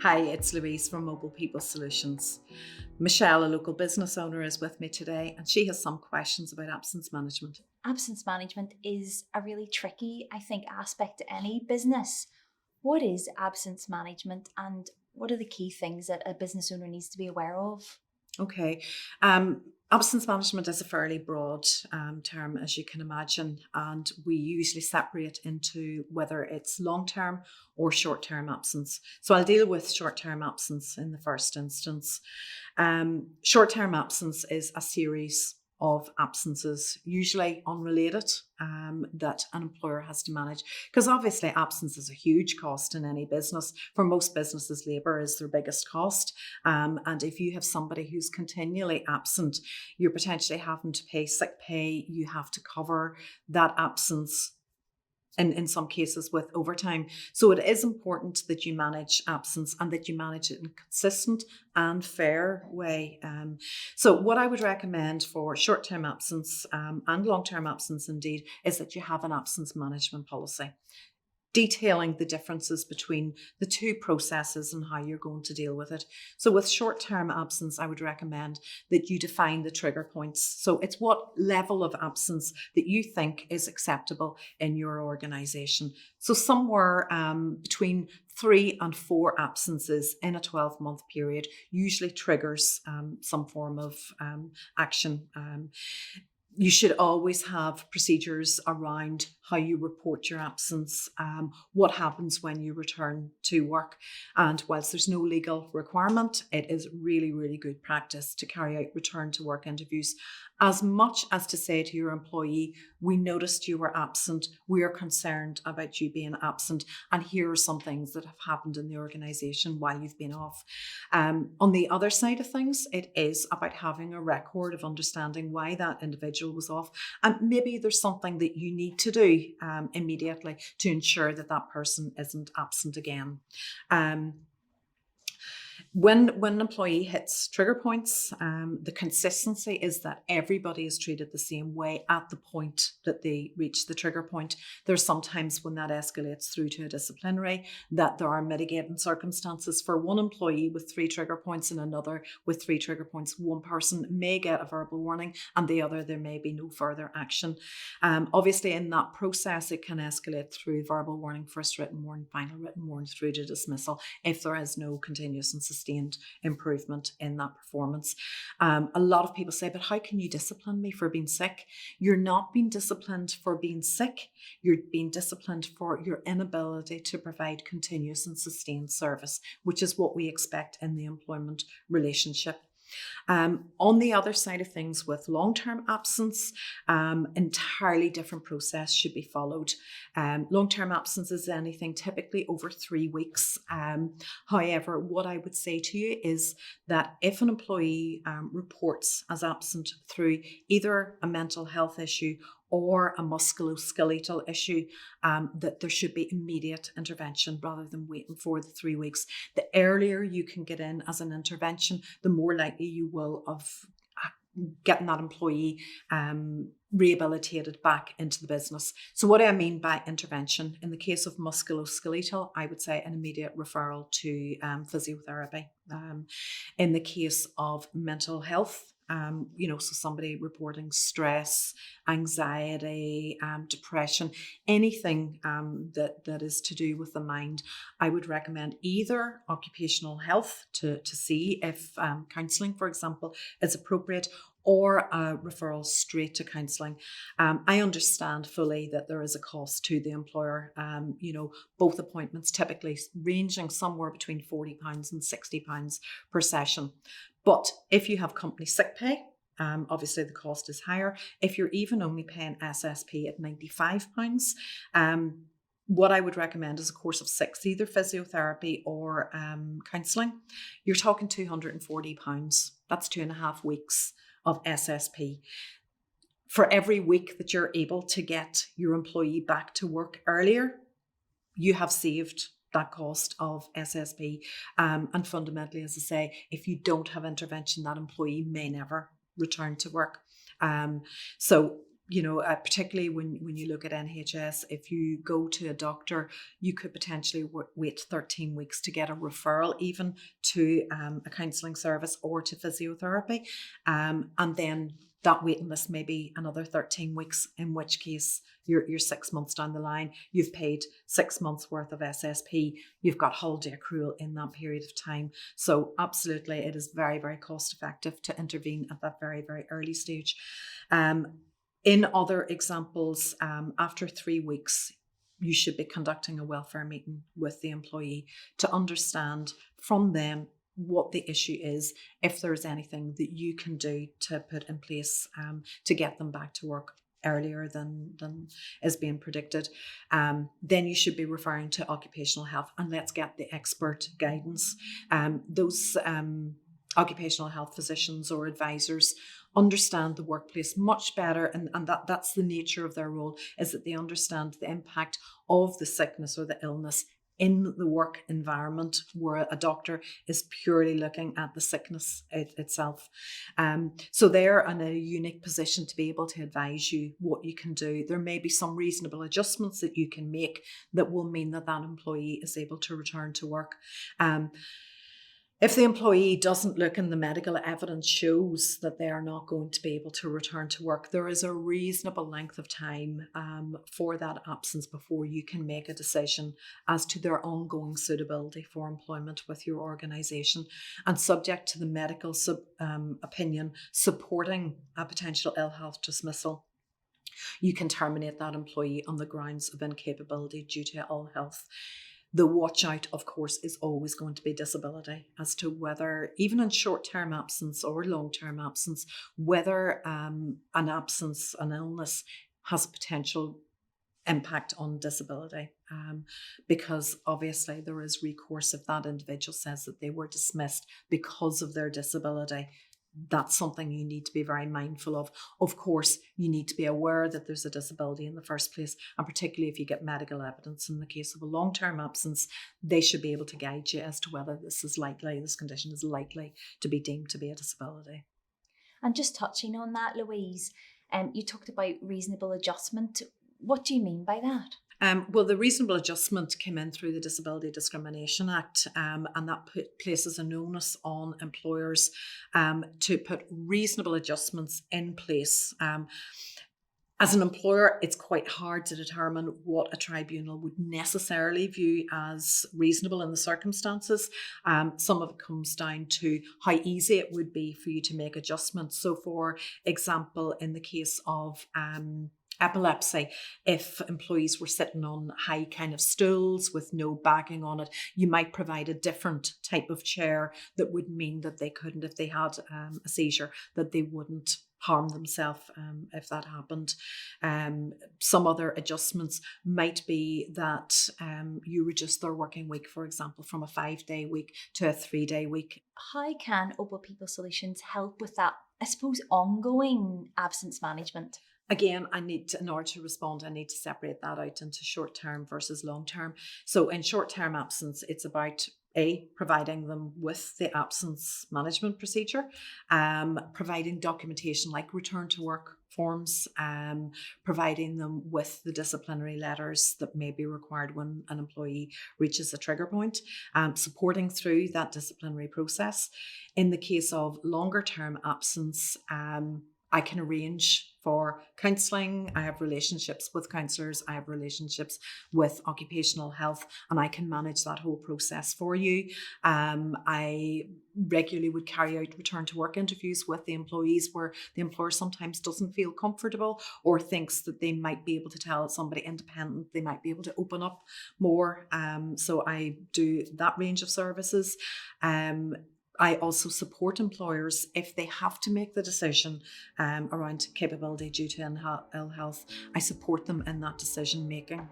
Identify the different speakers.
Speaker 1: Hi, it's Louise from Mobile People Solutions. Michelle, a local business owner, is with me today and she has some questions about absence management.
Speaker 2: Absence management is a really tricky, I think, aspect to any business. What is absence management and what are the key things that a business owner needs to be aware of?
Speaker 1: Okay. Absence management is a fairly broad term, as you can imagine, and we usually separate into whether it's long term or short term absence. So I'll deal with short term absence in the first instance. Short term absence is a series of absences, usually unrelated, that an employer has to manage. Because obviously, absence is a huge cost in any business. For most businesses, labour is their biggest cost. And if you have somebody who's continually absent, you're potentially having to pay sick pay, you have to cover that absence in some cases with overtime. So it is important that you manage absence and that you manage it in a consistent and fair way. So what I would recommend for short-term absence and long-term absence indeed is that you have an absence management policy, detailing the differences between the two processes and how you're going to deal with it. So with short-term absence, I would recommend that you define the trigger points. So it's what level of absence that you think is acceptable in your organization. So somewhere between 3 and 4 absences in a 12-month period usually triggers some form of action. You should always have procedures around how you report your absence, what happens when you return to work. And whilst there's no legal requirement, it is really, really good practice to carry out return to work interviews, as much as to say to your employee, we noticed you were absent, we are concerned about you being absent, and here are some things that have happened in the organisation while you've been off. On the other side of things, it is about having a record of understanding why that individual was off, and maybe there's something that you need to do immediately to ensure that that person isn't absent again. When an employee hits trigger points, the consistency is that everybody is treated the same way at the point that they reach the trigger point. There's sometimes when that escalates through to a disciplinary, that there are mitigating circumstances. For one employee with 3 trigger points and another with 3 trigger points, one person may get a verbal warning and the other there may be no further action. Obviously in that process it can escalate through verbal warning, first written warning, final written warning through to dismissal if there is no continuous and sustained improvement in that performance. A lot of people say, but how can you discipline me for being sick? You're not being disciplined for being sick. You're being disciplined for your inability to provide continuous and sustained service, which is what we expect in the employment relationship. On the other side of things, with long-term absence, entirely different process should be followed. Long-term absence is anything typically over 3 weeks. However, what I would say to you is that if an employee reports as absent through either a mental health issue or a musculoskeletal issue, that there should be immediate intervention rather than waiting for the 3 weeks. The earlier you can get in as an intervention, the more likely you will of getting that employee rehabilitated back into the business. So what do I mean by intervention? In the case of musculoskeletal, I would say an immediate referral to physiotherapy. In the case of mental health, so somebody reporting stress, anxiety, depression, anything that is to do with the mind, I would recommend either occupational health to see if counselling, for example, is appropriate, or a referral straight to counselling. I understand fully that there is a cost to the employer. Both appointments typically ranging somewhere between £40 and £60 per session. But if you have company sick pay, obviously the cost is higher. If you're even only paying SSP at £95, what I would recommend is a course of 6, either physiotherapy or counselling. You're talking £240. That's 2.5 weeks of SSP. For every week that you're able to get your employee back to work earlier, you have saved that cost of SSP. And fundamentally, as I say, if you don't have intervention, that employee may never return to work. So Particularly when you look at NHS, if you go to a doctor, you could potentially wait 13 weeks to get a referral even to a counselling service or to physiotherapy. And then that waiting list may be another 13 weeks, in which case you're 6 months down the line. You've paid 6 months worth of SSP. You've got holiday accrual in that period of time. So absolutely, it is very, very cost effective to intervene at that very, very early stage. In other examples, after 3 weeks, you should be conducting a welfare meeting with the employee to understand from them what the issue is, if there's anything that you can do to put in place to get them back to work earlier than is being predicted. Then you should be referring to occupational health, and let's get the expert guidance. Those occupational health physicians or advisors understand the workplace much better, and that's the nature of their role, is that they understand the impact of the sickness or the illness in the work environment, where a doctor is purely looking at the sickness itself. So they're in a unique position to be able to advise you what you can do. There may be some reasonable adjustments that you can make that will mean that employee is able to return to work. If the employee doesn't look and the medical evidence shows that they are not going to be able to return to work, there is a reasonable length of time for that absence before you can make a decision as to their ongoing suitability for employment with your organisation. And subject to the medical opinion supporting a potential ill health dismissal, you can terminate that employee on the grounds of incapability due to ill health. The watch out, of course, is always going to be disability, as to whether, even in short-term absence or long-term absence, whether an absence, an illness, has a potential impact on disability. Because obviously there is recourse if that individual says that they were dismissed because of their disability. That's something you need to be very mindful of. Of course, you need to be aware that there's a disability in the first place, and particularly if you get medical evidence in the case of a long-term absence, they should be able to guide you as to whether this condition is likely to be deemed to be a disability.
Speaker 2: And just touching on that, Louise, you talked about reasonable adjustment. What do you mean by that?
Speaker 1: Well, the reasonable adjustment came in through the Disability Discrimination Act, and that places an onus on employers to put reasonable adjustments in place. As an employer, it's quite hard to determine what a tribunal would necessarily view as reasonable in the circumstances. Some of it comes down to how easy it would be for you to make adjustments. So, for example, in the case of epilepsy, if employees were sitting on high kind of stools with no backing on it, you might provide a different type of chair that would mean that they couldn't, if they had a seizure, that they wouldn't harm themselves if that happened. Some other adjustments might be that you reduce their working week, for example, from a 5-day week to a 3-day week.
Speaker 2: How can Opal People Solutions help with that, I suppose, ongoing absence management?
Speaker 1: Again, in order to respond, I need to separate that out into short-term versus long-term. So in short-term absence, it's about providing them with the absence management procedure, providing documentation like return to work forms, providing them with the disciplinary letters that may be required when an employee reaches a trigger point, supporting through that disciplinary process. In the case of longer term absence, I can arrange for counselling. I have relationships with counsellors. I have relationships with occupational health, and I can manage that whole process for you. I regularly would carry out return to work interviews with the employees where the employer sometimes doesn't feel comfortable or thinks that they might be able to tell somebody independent, they might be able to open up more. So I do that range of services. I also support employers if they have to make the decision around capability due to ill health. I support them in that decision making.